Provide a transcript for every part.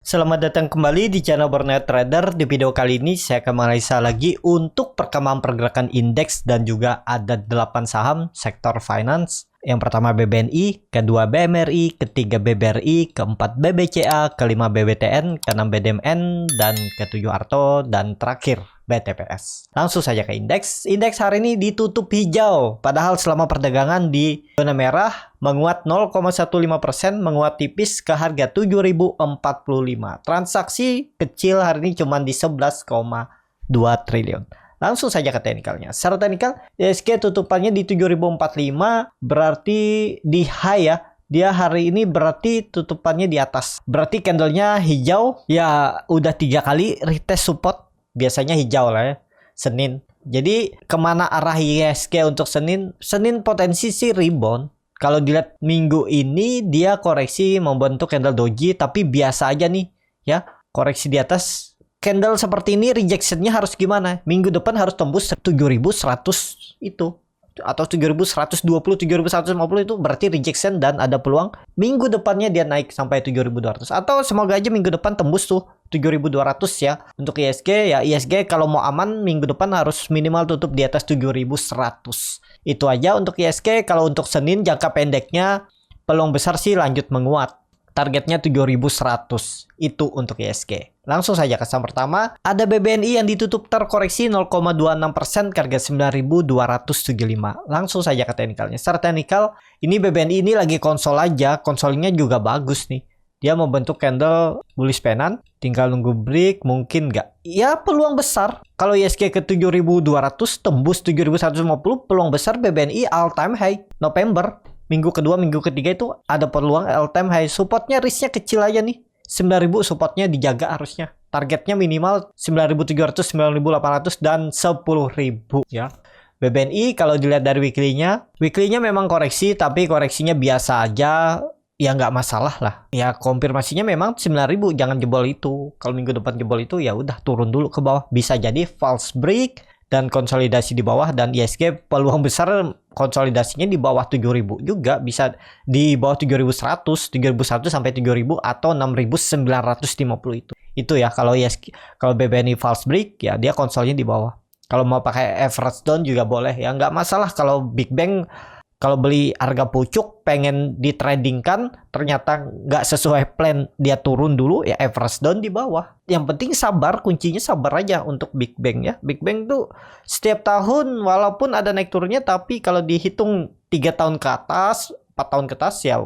Selamat datang kembali di channel Burnout Trader. Di video kali ini saya akan menganalisa lagi untuk perkembangan pergerakan indeks dan juga ada 8 saham sektor finance. Yang pertama BBNI, kedua BMRI, ketiga BBRI, keempat BBCA, kelima BBTN, keenam BDMN, dan ketujuh ARTO, dan terakhir BTPS. Langsung saja ke indeks. Indeks hari ini ditutup hijau, padahal selama perdagangan di zona merah menguat 0,15%, menguat tipis ke harga 7.045. Transaksi kecil hari ini cuma di 11,2 triliun. Langsung saja ke teknikalnya. Secara teknikal, ISG tutupannya di 7045, berarti di high ya. Dia hari ini berarti tutupannya di atas. Berarti candlenya hijau, ya udah 3 kali retest support. Biasanya hijau lah ya, Senin. Jadi kemana arah ISG untuk Senin? Senin potensi sih rebound. Kalau dilihat minggu ini dia koreksi membentuk candle doji, tapi biasa aja nih ya. Koreksi di atas. Candle seperti ini rejectionnya harus gimana? Minggu depan harus tembus 7.100 itu. Atau 7.120, 7.150 itu berarti rejection dan ada peluang minggu depannya dia naik sampai 7.200. Atau semoga aja minggu depan tembus tuh 7.200 ya. Untuk ISG ya, ISG kalau mau aman minggu depan harus minimal tutup di atas 7.100. Itu aja untuk ISG. Kalau untuk Senin jangka pendeknya peluang besar sih lanjut menguat. Targetnya 7.100 itu untuk ISG. Langsung saja ke saham pertama. Ada BBNI yang ditutup terkoreksi 0,26% ke harga 9.275. Langsung saja ke teknikalnya. Secara teknikal, ini BBNI ini lagi konsol aja. Konsolnya juga bagus nih. Dia membentuk candle bullish penan. Tinggal nunggu break, mungkin nggak. Ya peluang besar. Kalau ISG ke 7.200 tembus 7.150, peluang besar BBNI all time high November. Minggu kedua, minggu ketiga itu ada peluang all time high. Supportnya risknya kecil aja nih. 9.000 supportnya dijaga harusnya. Targetnya minimal 9.700, 9.800, dan 10.000 ya. BBNI kalau dilihat dari weekly-nya memang koreksi, tapi koreksinya biasa aja. Ya nggak masalah lah. Ya konfirmasinya memang 9.000, jangan jebol itu. Kalau minggu depan jebol itu ya udah turun dulu ke bawah. Bisa jadi false break dan konsolidasi di bawah, dan ISG peluang besar konsolidasinya di bawah 7.000 juga, bisa di bawah 7.100 sampai 7.000 atau 6.950 itu. Itu ya kalau ISG. Kalau BBNI false break ya dia konsolnya di bawah. Kalau mau pakai average down juga boleh ya, nggak masalah. Kalau Big Bang kalau beli harga pucuk pengen ditradingkan ternyata nggak sesuai plan, dia turun dulu ya average down di bawah. Yang penting sabar, kuncinya sabar aja untuk Big Bang ya. Big Bang tuh setiap tahun walaupun ada naik turunnya, tapi kalau dihitung 3 tahun ke atas, 4 tahun ke atas ya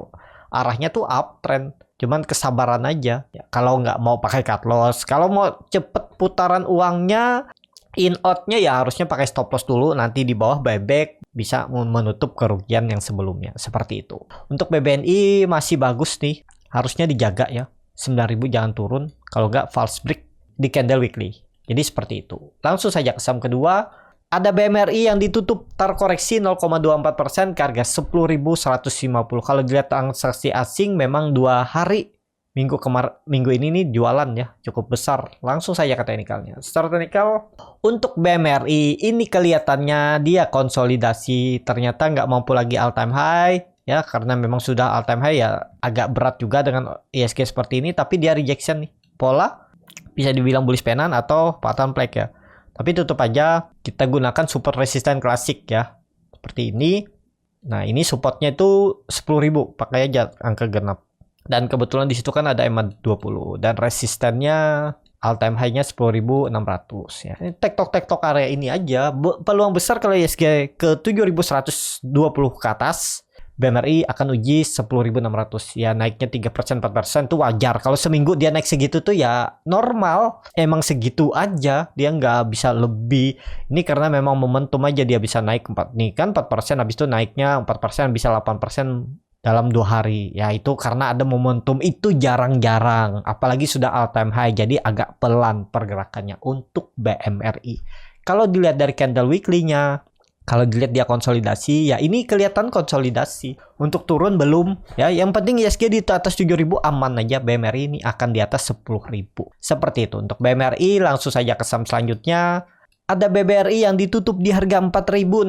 arahnya tuh uptrend. Cuman kesabaran aja ya. Kalau nggak mau pakai cut loss, kalau mau cepet putaran uangnya, in outnya ya harusnya pakai stop loss dulu, nanti di bawah buyback bisa menutup kerugian yang sebelumnya. Seperti itu. Untuk BBNI masih bagus nih, harusnya dijaga ya. 9.000 jangan turun, kalau nggak false break di candle weekly. Jadi seperti itu. Langsung saja ke saham kedua. Ada BMRI yang ditutup terkoreksi 0,24% ke harga 10.150. Kalau dilihat transaksi asing memang 2 hari minggu ini nih jualan ya cukup besar. Langsung saja ke teknikalnya. Secara teknikal untuk BMRI ini kelihatannya dia konsolidasi, ternyata nggak mampu lagi all time high ya, karena memang sudah all time high ya agak berat juga dengan ISG seperti ini, tapi dia rejection nih. Pola bisa dibilang bullish penan atau pattern flag ya. Tapi tutup aja, kita gunakan support resisten klasik ya. Seperti ini. Nah, ini supportnya itu 10.000, pakai aja angka genap. Dan kebetulan di situ kan ada EMA 20 dan resistennya all time high-nya 10.600 ya. Tektok area ini aja. Peluang besar kalau ISG ke 7.120 ke atas, BMRI akan uji 10.600 ya, naiknya 3% 4% itu wajar. Kalau seminggu dia naik segitu tuh ya normal, emang segitu aja, dia nggak bisa lebih. Ini karena memang momentum aja dia bisa naik 4 nih kan 4%, habis itu naiknya 4% bisa 8% dalam 2 hari ya. Itu karena ada momentum, itu jarang-jarang, apalagi sudah all time high, jadi agak pelan pergerakannya untuk BMRI. Kalau dilihat dari candle weekly-nya, kalau dilihat dia konsolidasi ya, ini kelihatan konsolidasi. Untuk turun belum ya, yang penting ISG di atas 7.000 aman aja. BMRI ini akan di atas 10.000. Seperti itu untuk BMRI. Langsung saja ke saham selanjutnya. Ada BBRI yang ditutup di harga 4.650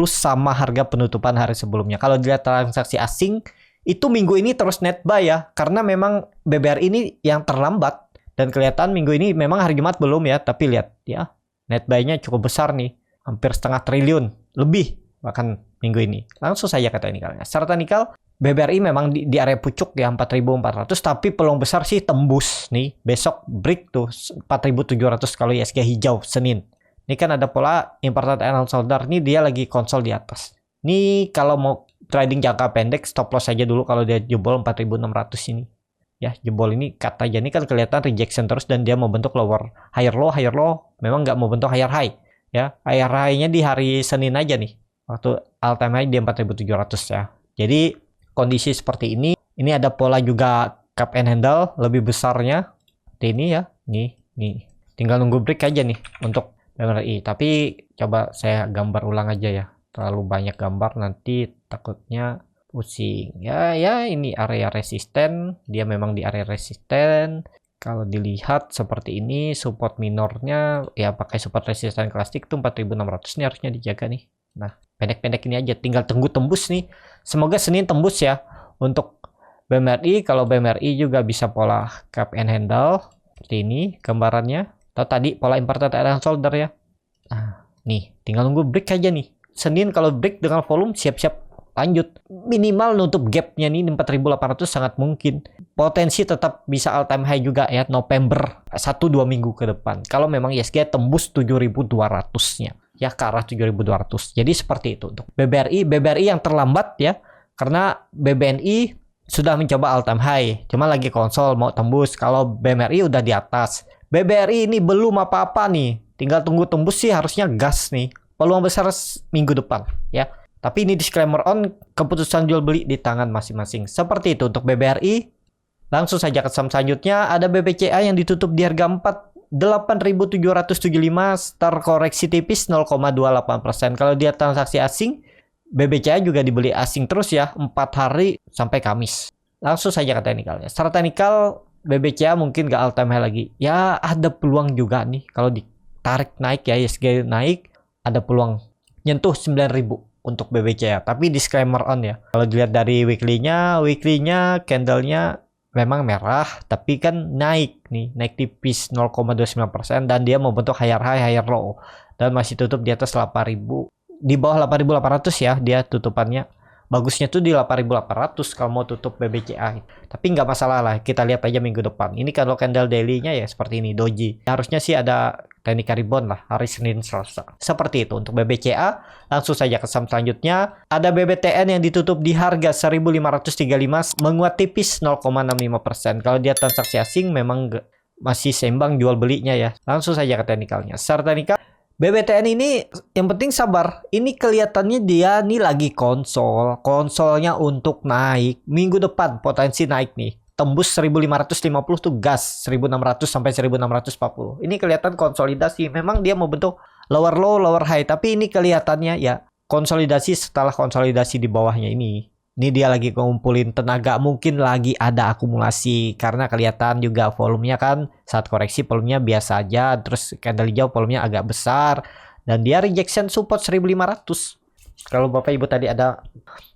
sama harga penutupan hari sebelumnya. Kalau dilihat transaksi asing, itu minggu ini terus net buy ya, karena memang BBRI ini yang terlambat dan kelihatan minggu ini memang hari Jumat belum ya, tapi lihat ya net buy-nya cukup besar nih, hampir setengah triliun lebih bahkan minggu ini. Langsung saja ke teknikalnya. Secara teknikal BBRI memang di area pucuk ya 4.400, tapi peluang besar sih tembus nih. Besok break tuh 4.700 kalau ISG hijau Senin. Ini kan ada pola important and shoulder, nih dia lagi konsol di atas. Nih kalau mau trading jangka pendek stop loss aja dulu kalau dia jebol 4.600 ini. Ya jebol ini kata aja, ini kan kelihatan rejection terus dan dia membentuk lower higher low, memang nggak membentuk higher high. Ya higher high-nya di hari Senin aja nih. Waktu all time high di 4.700 ya. Jadi kondisi seperti ini ada pola juga cup and handle lebih besarnya seperti ini ya. Nih. Tinggal nunggu break aja nih untuk BBRI. Tapi coba saya gambar ulang aja ya. Terlalu banyak gambar nanti takutnya pusing. Ya ini area resisten, dia memang di area resisten. Kalau dilihat seperti ini support minornya ya pakai support resisten klasik tuh 4.600 ini harusnya dijaga nih. Nah, pendek-pendek ini aja, tinggal tunggu tembus nih. Semoga Senin tembus ya untuk BMRI. Kalau BMRI juga bisa pola cup and handle seperti ini gambarannya. Atau tadi pola important and shoulder ya. Nah, nih tinggal nunggu break aja nih. Senin kalau break dengan volume siap-siap lanjut. Minimal nutup gapnya nih 4.800 sangat mungkin. Potensi tetap bisa all time high juga ya November 1-2 minggu ke depan. Kalau memang ISG tembus 7.200-nya. Ya ke arah 7.200. Jadi seperti itu untuk BBRI yang terlambat ya, karena BBNI sudah mencoba all time high, cuma lagi konsol mau tembus. Kalau BMRI udah di atas, BBRI ini belum apa-apa nih, tinggal tunggu tembus sih harusnya gas nih, peluang besar minggu depan ya. Tapi ini disclaimer on, keputusan jual beli di tangan masing-masing. Seperti itu untuk BBRI. Langsung saja ke saham selanjutnya, ada BBCA yang ditutup di harga 8.775, terkoreksi tipis 0,28%. Kalau dia transaksi asing, BBCA juga dibeli asing terus ya, 4 hari sampai Kamis. Langsung saja ke teknikalnya. Secara teknikal, BBCA mungkin gak all time high lagi. Ya ada peluang juga nih, kalau ditarik naik ya, ISG naik, ada peluang nyentuh 9.000 untuk BBCA. Tapi disclaimer on ya. Kalau dilihat dari weekly-nya candle-nya memang merah, tapi kan naik tipis 0,29% dan dia membentuk higher high, higher low dan masih tutup di atas 8.000, di bawah 8.800 ya dia tutupannya. Bagusnya tuh di 8.800 kalau mau tutup BBCA. Tapi nggak masalah lah, kita lihat aja minggu depan. Ini kalau candle daily-nya ya seperti ini, doji. Harusnya sih ada teknik rebound lah hari Senin Selasa. Seperti itu untuk BBCA. Langsung saja ke saham selanjutnya. Ada BBTN yang ditutup di harga 1.535, menguat tipis 0,65%. Kalau dia transaksi asing memang masih seimbang jual belinya ya. Langsung saja ke teknikalnya. Secara teknikal BBTN ini yang penting sabar. Ini kelihatannya dia nih lagi konsolnya untuk naik. Minggu depan potensi naik nih. Tembus 1.550 tuh gas, 1.600 sampai 1.640. Ini kelihatan konsolidasi. Memang dia mau bentuk lower low, lower high, tapi ini kelihatannya ya konsolidasi setelah konsolidasi di bawahnya ini. Ini dia lagi ngumpulin tenaga, mungkin lagi ada akumulasi karena kelihatan juga volumenya kan saat koreksi volumenya biasa aja, terus candle hijau volumenya agak besar dan dia rejection support 1.500. Kalau Bapak Ibu tadi ada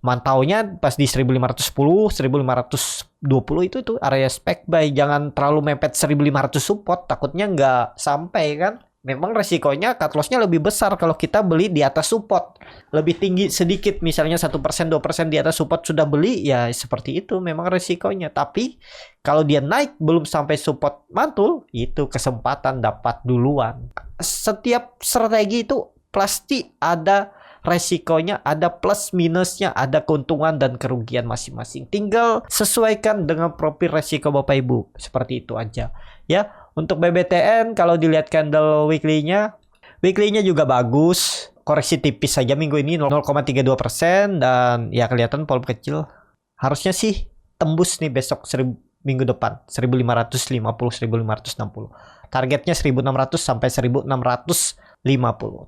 mantaunya pas di 1.510, 1.520 itu area spec buy, jangan terlalu mepet 1.500 support, takutnya nggak sampai kan. Memang resikonya cut loss-nya lebih besar kalau kita beli di atas support. Lebih tinggi sedikit, misalnya 1%, 2% di atas support sudah beli, ya seperti itu memang resikonya. Tapi kalau dia naik belum sampai support mantul, itu kesempatan dapat duluan. Setiap strategi itu pasti ada resikonya, ada plus minusnya, ada keuntungan dan kerugian masing-masing. Tinggal sesuaikan dengan profil resiko Bapak Ibu. Seperti itu aja. Ya, untuk BBTN kalau dilihat candle weekly-nya juga bagus. Koreksi tipis saja minggu ini 0,32% dan ya kelihatan volume kecil. Harusnya sih tembus nih besok minggu depan 1.550, 1.560. Targetnya 1.600 sampai 1.650.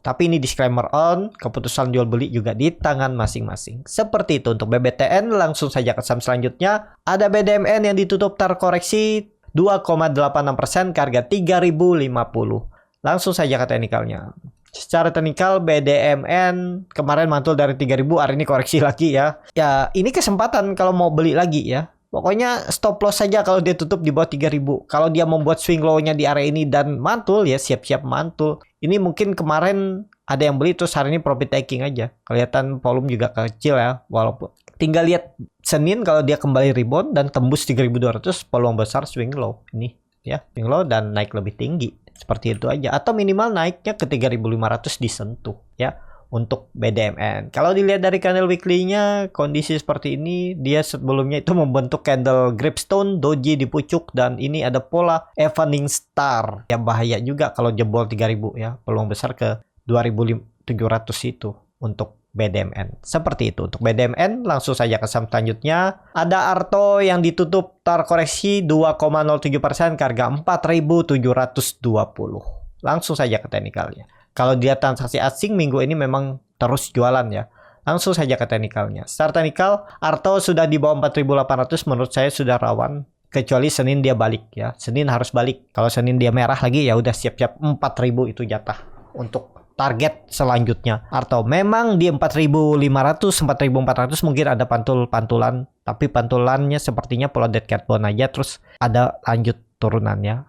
Tapi ini disclaimer on, keputusan jual beli juga di tangan masing-masing. Seperti itu untuk BBTN. Langsung saja ke saham selanjutnya. Ada BDMN yang ditutup terkoreksi 2,86% ke harga 3.050. Langsung saja ke teknikalnya. Secara teknikal BDMN kemarin mantul dari 3.000, hari ini koreksi lagi ya. Ya, ini kesempatan kalau mau beli lagi ya. Pokoknya stop loss saja kalau dia tutup di bawah 3.000. Kalau dia membuat swing low-nya di area ini dan mantul ya siap-siap mantul. Ini mungkin kemarin ada yang beli terus hari ini profit taking aja. Kelihatan volume juga kecil ya, walaupun tinggal lihat Senin kalau dia kembali rebound dan tembus 3.200, peluang besar swing low ini ya, swing low dan naik lebih tinggi. Seperti itu aja, atau minimal naiknya ke 3.500 disentuh ya untuk BDMN. Kalau dilihat dari candle weekly-nya, kondisi seperti ini, dia sebelumnya itu membentuk candle grapestone, doji di pucuk, dan ini ada pola evening star. Ya bahaya juga kalau jebol 3.000 ya, peluang besar ke 2.700 itu untuk BDMN. Seperti itu untuk BDMN. Langsung saja ke saham selanjutnya. Ada Arto yang ditutup terkoreksi 2,07% ke harga 4.720. Langsung saja ke teknikalnya. Kalau dia transaksi asing minggu ini memang terus jualan ya. Langsung saja ke teknikalnya. Secara teknikal Arto sudah di bawah 4.800, menurut saya sudah rawan. Kecuali Senin dia balik ya. Senin harus balik. Kalau Senin dia merah lagi ya udah siap-siap 4.000 itu jatah untuk target selanjutnya. Atau memang di 4.500, 4.400 mungkin ada pantulan, tapi pantulannya sepertinya pola dead cat bone aja, terus ada lanjut turunannya.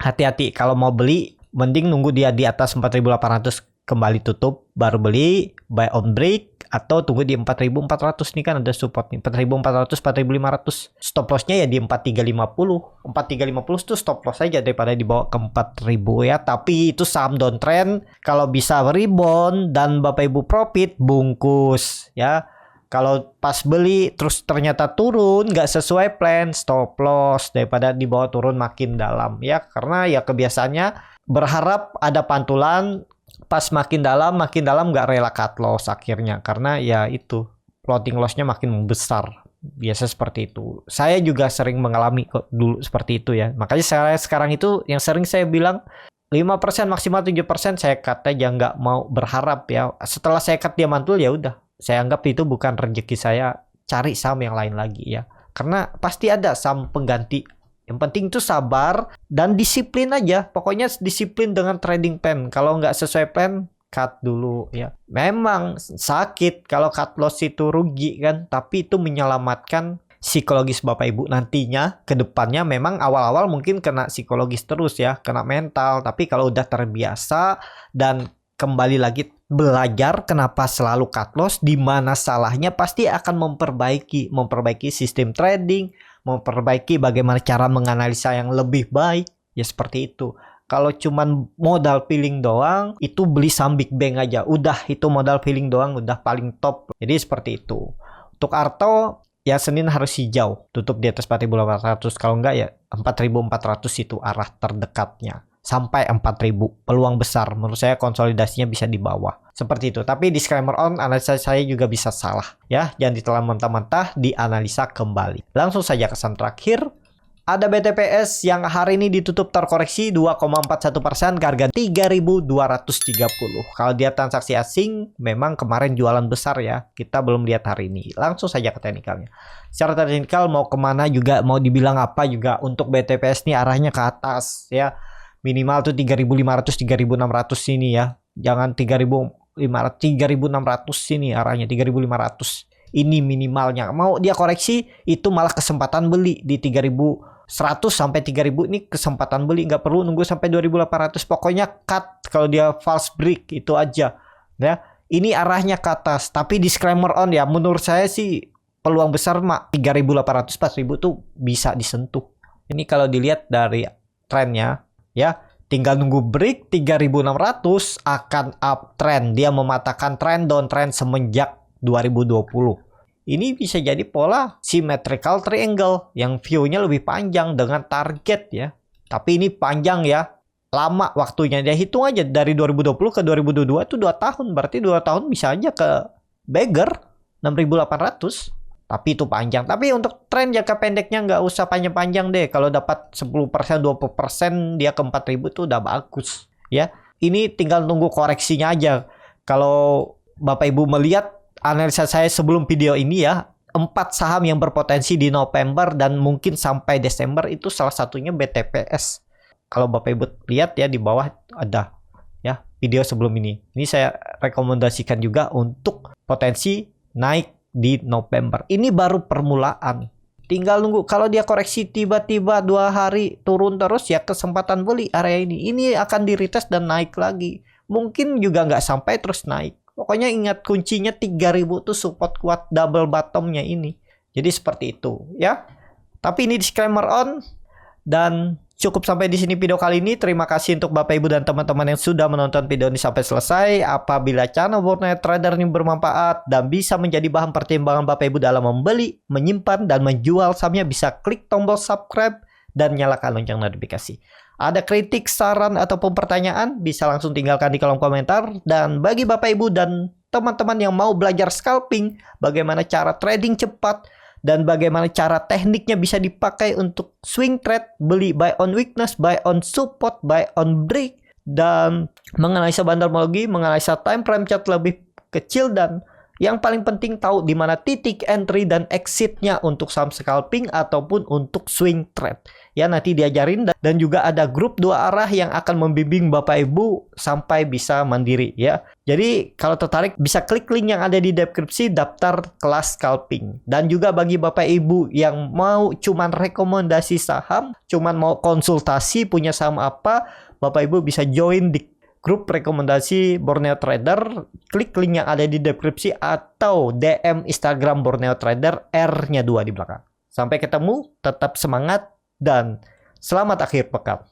Hati-hati kalau mau beli, mending nunggu dia di atas 4.800 kembali tutup, baru beli, buy on break, atau tunggu di 4.400. Nih kan ada support nih, 4.400, 4.500. Stop lossnya ya di 4.350. 4.350 itu stop loss aja daripada dibawa ke 4.000 ya. Tapi itu saham downtrend, kalau bisa rebound dan Bapak Ibu profit, bungkus ya. Kalau pas beli terus ternyata turun nggak sesuai plan, stop loss daripada dibawa turun makin dalam ya. Karena ya kebiasaannya berharap ada pantulan, pas makin dalam nggak rela cut loss akhirnya, karena ya itu floating lossnya makin besar. Biasa seperti itu. Saya juga sering mengalami kok dulu seperti itu ya. Makanya saya sekarang itu yang sering saya bilang 5% maksimal 7% saya cut aja, nggak mau berharap ya. Setelah saya cut dia mantul ya udah. Saya anggap itu bukan rezeki saya, cari saham yang lain lagi ya. Karena pasti ada saham pengganti. Yang penting itu sabar dan disiplin aja. Pokoknya disiplin dengan trading plan. Kalau nggak sesuai plan, cut dulu ya. Memang sakit kalau cut loss itu rugi kan. Tapi itu menyelamatkan psikologis Bapak Ibu nantinya ke depannya. Memang awal-awal mungkin kena psikologis terus ya, kena mental. Tapi kalau udah terbiasa dan kembali lagi belajar kenapa selalu cut loss, di mana salahnya, pasti akan memperbaiki sistem trading, memperbaiki bagaimana cara menganalisa yang lebih baik ya, seperti itu. Kalau cuman modal feeling doang, itu beli saham Big Bang aja udah, itu modal feeling doang udah paling top. Jadi seperti itu. Untuk Arto ya Senin harus hijau, tutup di atas 4.800, kalau enggak ya 4.400 itu arah terdekatnya. Sampai 4.000 peluang besar, menurut saya konsolidasinya bisa di bawah. Seperti itu. Tapi disclaimer on, analisa saya juga bisa salah ya, jangan ditelan mentah-mentah, dianalisa kembali. Langsung saja ke saham terakhir. Ada BTPS yang hari ini ditutup terkoreksi 2,41% ke harga 3.230. Kalau dia transaksi asing memang kemarin jualan besar ya, kita belum lihat hari ini. Langsung saja ke teknikalnya. Secara teknikal mau kemana juga, mau dibilang apa juga, untuk BTPS ini arahnya ke atas ya. Minimal tuh 3.500, 3.600 sini ya. Jangan 3.500, 3.600 sini arahnya, 3.500. Ini minimalnya. Mau dia koreksi itu malah kesempatan beli di 3.100 sampai 3.000 ini kesempatan beli, nggak perlu nunggu sampai 2.800. Pokoknya cut kalau dia false break itu aja. Ya, ini arahnya ke atas. Tapi disclaimer on ya, menurut saya sih peluang besar 3.800, 4.000 tuh bisa disentuh. Ini kalau dilihat dari trennya ya, tinggal nunggu break 3.600 akan uptrend. Dia mematahkan tren downtrend semenjak 2020. Ini bisa jadi pola symmetrical triangle yang view-nya lebih panjang dengan target ya. Tapi ini panjang ya, lama waktunya. Dia hitung aja dari 2020 ke 2022 itu 2 tahun. Berarti 2 tahun bisa aja ke beggar 6.800. Tapi itu panjang. Tapi untuk tren jangka pendeknya nggak usah panjang-panjang deh. Kalau dapat 10%, 20% dia ke 4.000 itu udah bagus. Ya, ini tinggal tunggu koreksinya aja. Kalau Bapak Ibu melihat analisa saya sebelum video ini ya, 4 saham yang berpotensi di November dan mungkin sampai Desember itu salah satunya BTPS. Kalau Bapak Ibu lihat ya di bawah ada ya video sebelum ini. Ini saya rekomendasikan juga untuk potensi naik di November. Ini baru permulaan. Tinggal nunggu. Kalau dia koreksi tiba-tiba 2 hari turun terus, ya kesempatan beli area ini. Ini akan di retest dan naik lagi. Mungkin juga nggak sampai terus naik. Pokoknya ingat kuncinya 3000 tuh support kuat double bottomnya ini. Jadi seperti itu ya. Tapi ini disclaimer on. Dan cukup sampai di sini video kali ini. Terima kasih untuk Bapak Ibu dan teman-teman yang sudah menonton video ini sampai selesai. Apabila channel Burnet Trader ini bermanfaat dan bisa menjadi bahan pertimbangan Bapak Ibu dalam membeli, menyimpan, dan menjual sahamnya, bisa klik tombol subscribe dan nyalakan lonceng notifikasi. Ada kritik, saran, ataupun pertanyaan, bisa langsung tinggalkan di kolom komentar. Dan bagi Bapak Ibu dan teman-teman yang mau belajar scalping, bagaimana cara trading cepat, dan bagaimana cara tekniknya bisa dipakai untuk swing trade, beli buy on weakness, buy on support, buy on break, dan menganalisa bandarmologi, menganalisa time frame chart lebih kecil, dan yang paling penting tahu di mana titik entry dan exitnya untuk saham scalping ataupun untuk swing trade. Ya, nanti diajarin, dan juga ada grup 2 arah yang akan membimbing Bapak Ibu sampai bisa mandiri ya. Jadi kalau tertarik bisa klik link yang ada di deskripsi daftar kelas scalping. Dan juga bagi Bapak Ibu yang mau cuman rekomendasi saham, cuman mau konsultasi punya saham apa, Bapak Ibu bisa join di grup rekomendasi Borneo Trader. Klik link yang ada di deskripsi atau DM Instagram Borneo Trader, R-nya 2 di belakang. Sampai ketemu, tetap semangat, dan selamat akhir pekan.